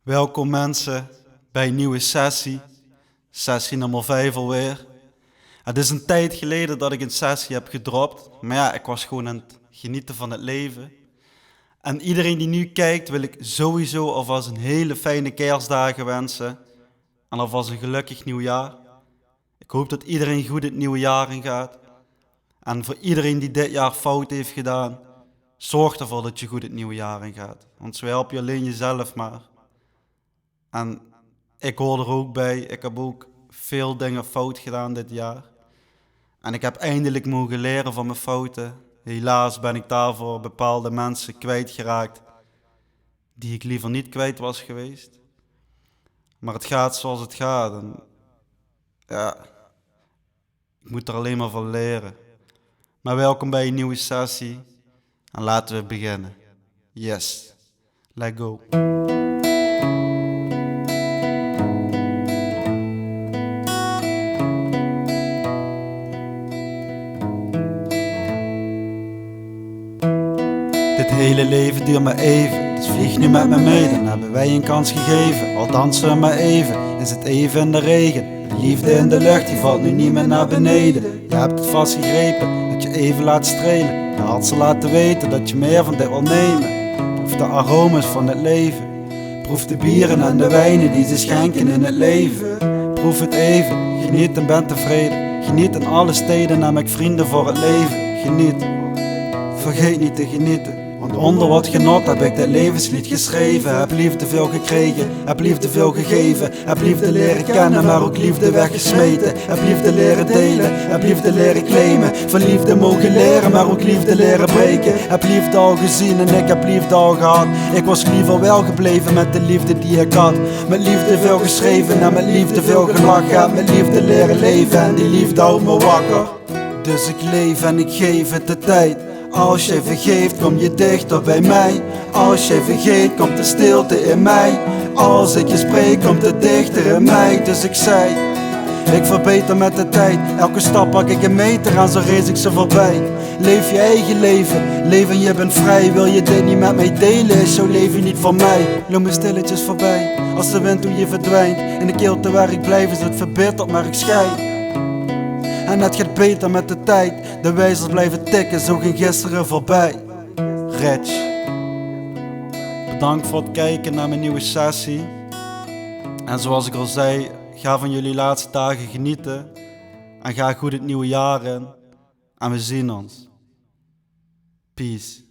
Welkom mensen bij een nieuwe sessie. Sessie nummer 5 alweer. Het is een tijd geleden dat ik een sessie heb gedropt. Maar ja, ik was gewoon aan het genieten van het leven. En iedereen die nu kijkt wil ik sowieso alvast een hele fijne kerstdagen wensen. En alvast een gelukkig nieuwjaar. Ik hoop dat iedereen goed het nieuwe jaar ingaat. En voor iedereen die dit jaar fout heeft gedaan, zorg ervoor dat je goed het nieuwe jaar ingaat. Want zo help je alleen jezelf maar. En ik hoor er ook bij, ik heb ook veel dingen fout gedaan dit jaar. En ik heb eindelijk mogen leren van mijn fouten. Helaas ben ik daarvoor bepaalde mensen kwijtgeraakt die ik liever niet kwijt was geweest. Maar het gaat zoals het gaat en ja, ik moet er alleen maar van leren. Maar welkom bij een nieuwe sessie en laten we beginnen. Yes, let's go. Dit hele leven duurt maar even, dus vlieg nu met me mee. Dan hebben wij een kans gegeven, al dansen we maar even. Is het even in de regen, de liefde in de lucht, die valt nu niet meer naar beneden. Je hebt het vastgegrepen, dat je even laat strelen. Je hart zal laten weten dat je meer van dit wil nemen. Proef de aromas van het leven. Proef de bieren en de wijnen die ze schenken in het leven. Proef het even, geniet en ben tevreden. Geniet in alle steden, nam ik vrienden voor het leven. Geniet, vergeet niet te genieten. Want onder wat genot heb ik dit levenslied geschreven. Heb liefde veel gekregen, heb liefde veel gegeven. Heb liefde leren kennen, maar ook liefde weggesmeten. Heb liefde leren delen, heb liefde leren claimen. Van liefde mogen leren, maar ook liefde leren breken. Heb liefde al gezien en ik heb liefde al gehad. Ik was liever wel gebleven met de liefde die ik had. Met liefde veel geschreven en met liefde veel gelachen. Heb met liefde leren leven en die liefde houdt me wakker. Dus ik leef en ik geef het de tijd. Als jij vergeeft, kom je dichter bij mij. Als jij vergeet, komt de stilte in mij. Als ik je spreek, komt het dichter in mij. Dus ik zei, ik verbeter met de tijd. Elke stap pak ik een meter aan, zo race ik ze voorbij. Leef je eigen leven, leven je bent vrij. Wil je dit niet met mij delen, is jouw leven niet voor mij. Loop me stilletjes voorbij, als de wind hoe je verdwijnt. In de kilte waar ik blijf is het verbitterd, maar ik schijn. En het gaat beter met de tijd. De wijzers blijven tikken, zo ging gisteren voorbij. Rich. Bedankt voor het kijken naar mijn nieuwe sessie. En zoals ik al zei, ga van jullie laatste dagen genieten. En ga goed het nieuwe jaar in. En we zien ons. Peace.